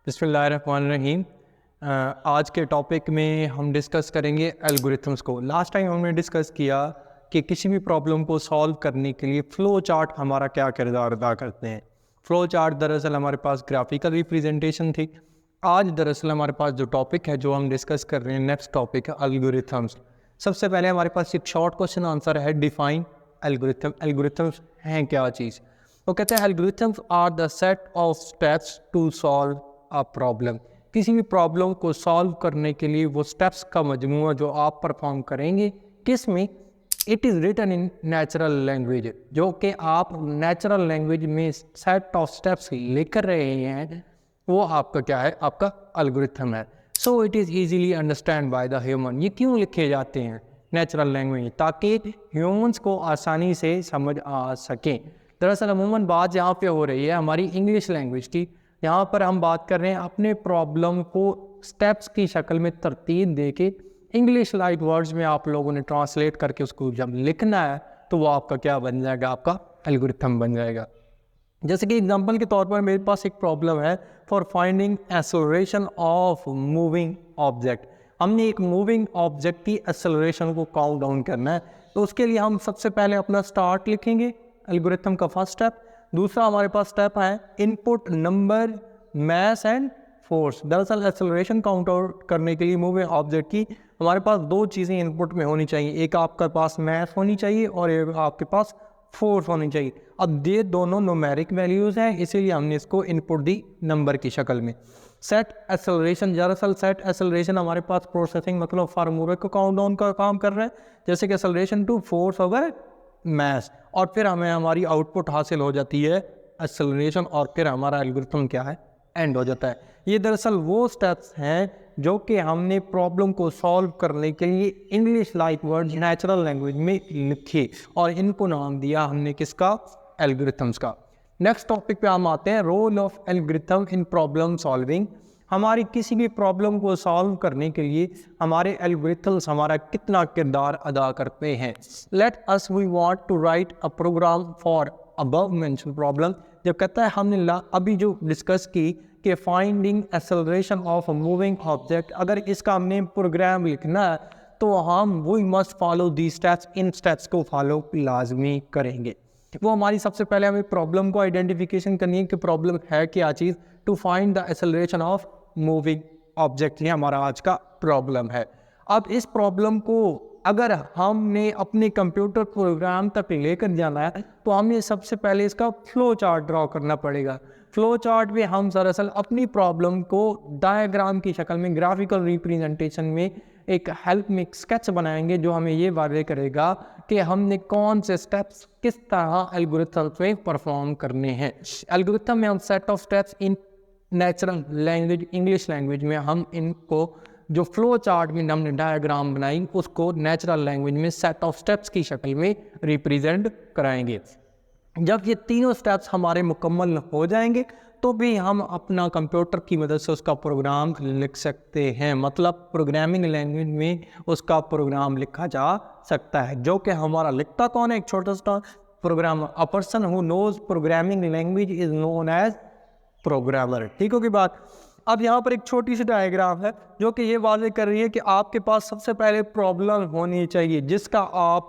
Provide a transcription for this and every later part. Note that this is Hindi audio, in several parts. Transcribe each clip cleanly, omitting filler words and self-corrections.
बिस्मिल्लाहिर्रहमानिर्रहीम। आज के टॉपिक में हम डिस्कस करेंगे एल्गोरिथम्स को। लास्ट टाइम हमने डिस्कस किया कि किसी भी प्रॉब्लम को सॉल्व करने के लिए फ़्लो चार्ट हमारा क्या किरदार अदा करते हैं। फ़्लो चार्ट दरअसल हमारे पास ग्राफिकल रिप्रेजेंटेशन थी। आज दरअसल हमारे पास जो टॉपिक है जो हम डिस्कस कर रहे हैं, नेक्स्ट टॉपिक है एल्गोरिथम्स। सबसे पहले हमारे पास एक शॉर्ट क्वेश्चन आंसर है, डिफाइन एल्गोरिथम। एल्गोरिथम्स हैं क्या चीज़? वो कहते हैं algorithms are the set of steps to solve a problem. किसी भी प्रॉब्लम को सॉल्व करने के लिए वो स्टेप्स का मजमूआ जो आप परफॉर्म करेंगे, किस में? It is written in natural language, जो कि आप नेचुरल लैंग्वेज में सेट ऑफ स्टेप्स लिख रहे हैं, वो आपका क्या है? आपका एल्गोरिथम है। So it is easily understand by the human. ये क्यों लिखे जाते हैं नेचुरल लैंग्वेज? ताकि ह्यूमंस को आसानी से समझ आ सकें। दरअसल अमूमन बात यहाँ पे हो रही है हमारी इंग्लिश लैंग्वेज की। यहाँ पर हम बात कर रहे हैं अपने प्रॉब्लम को स्टेप्स की शक्ल में तरतीब दे के इंग्लिश लाइक वर्ड्स में आप लोगों ने ट्रांसलेट करके उसको जब लिखना है तो वो आपका क्या बन जाएगा? आपका एल्गोरिथम बन जाएगा। जैसे कि एग्जांपल के तौर पर मेरे पास एक प्रॉब्लम है for finding acceleration of moving object. हमने एक मूविंग ऑब्जेक्ट की एक्सेलरेशन को काउंट डाउन करना है, तो उसके लिए हम सबसे पहले अपना स्टार्ट लिखेंगे, एल्गोरिथम का फर्स्ट स्टेप। दूसरा हमारे पास स्टेप है input number, mass and force. दरअसल एक्सेलरेशन काउंट आउट करने के लिए मूविंग ऑब्जेक्ट की हमारे पास दो चीज़ें इनपुट में होनी चाहिए, एक आपके पास मैस होनी चाहिए और एक आपके पास फोर्स होनी चाहिए। अब ये दोनों न्यूमेरिक वैल्यूज़ हैं, इसीलिए हमने इसको इनपुट दी नंबर की शक्ल में। सेट एक्सेलरेशन, दरअसल सेट एक्सेलरेशन हमारे पास प्रोसेसिंग मतलब फार्मूला को काउंट डाउन का काम कर रहा है, जैसे कि acceleration to force over mass, और फिर हमें हमारी आउटपुट हासिल हो जाती है एक्सेलरेशन, और फिर हमारा एल्गोरिथम क्या है? एंड हो जाता है। ये दरअसल वो स्टेप्स हैं जो कि हमने प्रॉब्लम को सॉल्व करने के लिए English like word natural language में लिखे और इनको नाम दिया हमने किसका? एल्गोरिथम्स का। नेक्स्ट टॉपिक पे हम आते हैं, role of algorithm in problem solving. हमारी किसी भी प्रॉब्लम को सॉल्व करने के लिए हमारे एल्गोरिथम्स हमारा कितना किरदार अदा करते हैं। Let us we want to write a program for above mention problem. जब कहता है हमने अभी जो डिस्कस की कि finding acceleration of a moving object, अगर इसका हमने प्रोग्राम लिखना है तो हम we must follow the steps, इन स्टेप्स को फॉलो लाजमी करेंगे। वो हमारी सबसे पहले हमें प्रॉब्लम को आइडेंटिफिकेशन करनी है कि प्रॉब्लम है क्या चीज़, to find the acceleration of moving object. ये हमारा आज का प्रॉब्लम है। अब इस प्रॉब्लम को अगर हमने अपने कंप्यूटर प्रोग्राम तक लेकर जाना है तो हमें सबसे पहले इसका फ्लो चार्ट ड्रॉ करना पड़ेगा। फ्लो चार्ट में हम दरअसल अपनी प्रॉब्लम को डायग्राम की शक्ल में, ग्राफिकल रिप्रेजेंटेशन में एक हेल्प में स्केच बनाएंगे जो हमें ये वादे करेगा कि हमने कौन से स्टेप्स किस तरह एल्गोरिथम में परफॉर्म करने हैं। एल्गोरिथम में हम set of steps in natural language, English language में हम इनको जो फ्लो चार्ट में हमने डायग्राम बनाई उसको नेचुरल लैंग्वेज में सेट ऑफ स्टेप्स की शक्ल में रिप्रेजेंट कराएंगे। जब ये तीनों स्टेप्स हमारे मुकम्मल हो जाएंगे तो भी हम अपना कंप्यूटर की मदद से उसका प्रोग्राम लिख सकते हैं, मतलब प्रोग्रामिंग लैंग्वेज में उसका प्रोग्राम लिखा जा सकता है। जो कि हमारा लिखता कौन है? एक छोटा सा program. A person who knows programming language is known as programmer. ठीक होगी बात। अब यहाँ पर एक छोटी सी डायग्राम है जो कि ये वाजे कर रही है कि आपके पास सबसे पहले प्रॉब्लम होनी चाहिए जिसका आप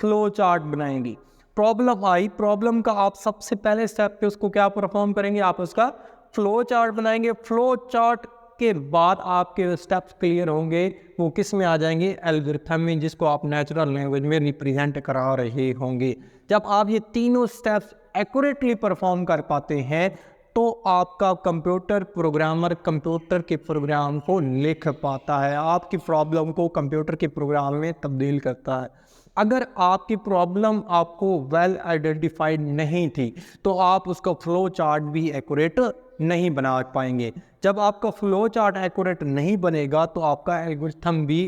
फ्लो चार्ट बनाएंगे। प्रॉब्लम आई, प्रॉब्लम का आप सबसे पहले स्टेप पे उसको क्या परफॉर्म करेंगे? आप उसका फ्लो चार्ट बनाएंगे। फ्लो चार्ट के बाद आपके स्टेप्स क्लियर होंगे, वो किस में आ जाएंगे? एल्गोरिथम में, जिसको आप नेचुरल लैंग्वेज में रिप्रेजेंट करा रहे होंगे। जब आप ये तीनों स्टेप्स एक्यूरेटली परफॉर्म कर पाते हैं तो आपका कंप्यूटर प्रोग्रामर कंप्यूटर के प्रोग्राम को लिख पाता है, आपकी प्रॉब्लम को कंप्यूटर के प्रोग्राम में तब्दील करता है। अगर आपकी प्रॉब्लम आपको वेल आइडेंटिफाइड नहीं थी तो आप उसका फ्लो चार्ट भी एक्यूरेट नहीं बना पाएंगे। जब आपका फ्लो चार्ट एक्यूरेट नहीं बनेगा तो आपका एल्गोरिथम भी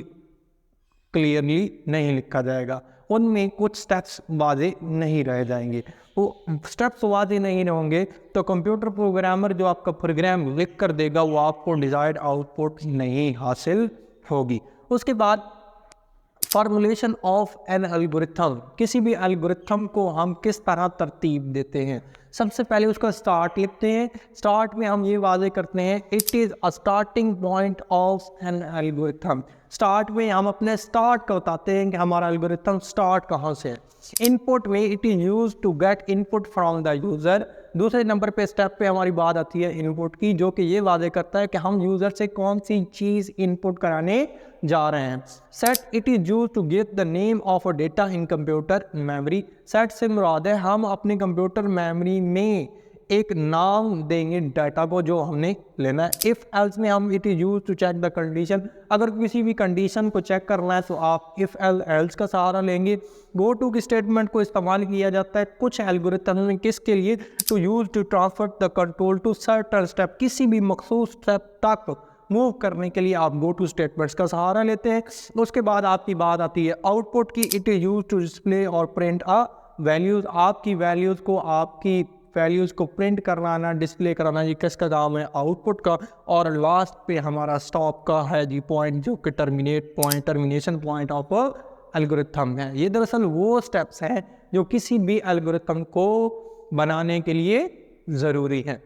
क्लियरली नहीं लिखा जाएगा, उनमें कुछ स्टेप्स वाजे नहीं रह जाएंगे। वो स्टेप्स वाजे नहीं रहेंगे तो कंप्यूटर प्रोग्रामर जो आपका प्रोग्राम लिख कर देगा वो आपको डिजायर्ड आउटपुट नहीं हासिल होगी। उसके बाद फॉर्मुलेशन ऑफ एन एल्गोरिथम, किसी भी एल्गोरिथम को हम किस तरह तरतीब देते हैं। सबसे पहले उसका स्टार्ट लिखते हैं। स्टार्ट में हम ये वाजे करते हैं it is a starting point of an algorithm. Start में हम अपने स्टार्ट का बताते हैं कि हमारा एल्गोरिथम स्टार्ट कहाँ से है। इनपुट में it is use to get input from the user. दूसरे नंबर पे स्टेप पे हमारी बात आती है इनपुट की, जो कि ये वादे करता है कि हम यूज़र से कौन सी चीज़ इनपुट कराने जा रहे हैं। Set it is use to give the name of a data in computer memory. Set से मुराद है हम अपने कंप्यूटर मेमोरी में एक नाम देंगे डाटा को जो हमने लेना है। इफ़ एल्स में हम it is use to check the condition. अगर किसी भी कंडीशन को चेक करना है तो आप इफ़ एल्स का सहारा लेंगे। गो टू की स्टेटमेंट को इस्तेमाल किया जाता है कुछ एल्गोरिथम में, किसके लिए, to use to transfer the control to certain step. किसी भी मखसूस स्टेप तक मूव करने के लिए आप गो टू स्टेटमेंट्स का सहारा लेते हैं। उसके बाद आपकी बात आती है आउटपुट की। It is use to display और प्रिंट अ वैल्यूज़। आपकी वैल्यूज़ को प्रिंट कराना, डिस्प्ले कराना, ये किसका काम है, आउटपुट का। और लास्ट पे हमारा स्टॉप का है जी पॉइंट, जो कि टर्मिनेशन पॉइंट ऑफ एल्गोरिथम है। ये दरअसल वो स्टेप्स हैं जो किसी भी एल्गोरिथम को बनाने के लिए ज़रूरी है।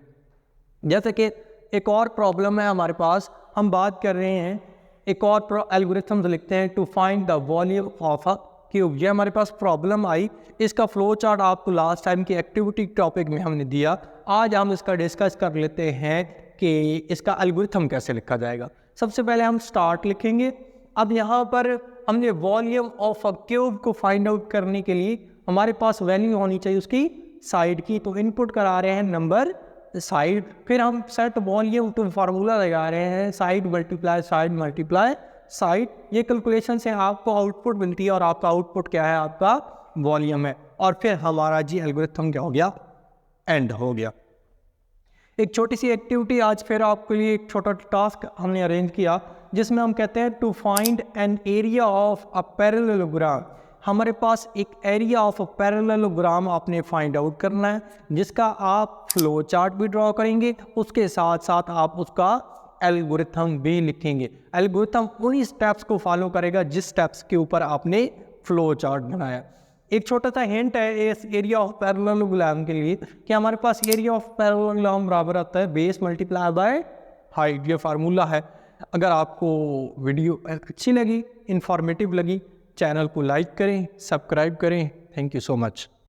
जैसे कि एक और प्रॉब्लम है हमारे पास, हम बात कर रहे हैं एक और एल्गोरिथम लिखते हैं to find the volume of a cube. ये हमारे पास प्रॉब्लम आई, इसका फ्लो चार्ट आपको लास्ट टाइम की एक्टिविटी टॉपिक में हमने दिया। आज हम इसका डिस्कस कर लेते हैं कि इसका एल्गोरिथम कैसे लिखा जाएगा। सबसे पहले हम स्टार्ट लिखेंगे। अब यहाँ पर हमने वॉल्यूम ऑफ अ क्यूब को फाइंड आउट करने के लिए हमारे पास वैल्यू होनी चाहिए उसकी साइड की, तो इनपुट करा रहे हैं नंबर साइड। फिर हम सेट वॉल्यूम टू फार्मूला लगा रहे हैं साइड मल्टीप्लाई साइड। ये कैलकुलेशन से आपको आउटपुट मिलती है और आपका आउटपुट क्या है, आपका वॉल्यूम है। और फिर हमारा जी एल्गोरिथम क्या हो गया, एंड हो गया। एक छोटी सी एक्टिविटी आज फिर आपके लिए, एक छोटा टास्क हमने अरेंज किया जिसमें हम कहते हैं to find an area of a parallelogram. हमारे पास एक एरिया ऑफ अ पैरेललोग्राम आपने फाइंड आउट करना है, जिसका आप फ्लो चार्ट भी ड्रॉ करेंगे, उसके साथ साथ आप उसका एल्गोरिथम भी लिखेंगे। एल्गोरिथम उन्हीं स्टेप्स को फॉलो करेगा जिस स्टेप्स के ऊपर आपने फ्लो चार्ट बनाया। एक छोटा सा हिंट है इस एरिया ऑफ पैरेललोग्राम के लिए कि हमारे पास एरिया ऑफ पैरेललोग्राम बराबर आता है बेस मल्टीप्लाई बाय हाइट। ये फार्मूला है। अगर आपको वीडियो अच्छी लगी, इंफॉर्मेटिव लगी, चैनल को लाइक करें, सब्सक्राइब करें। Thank you so much.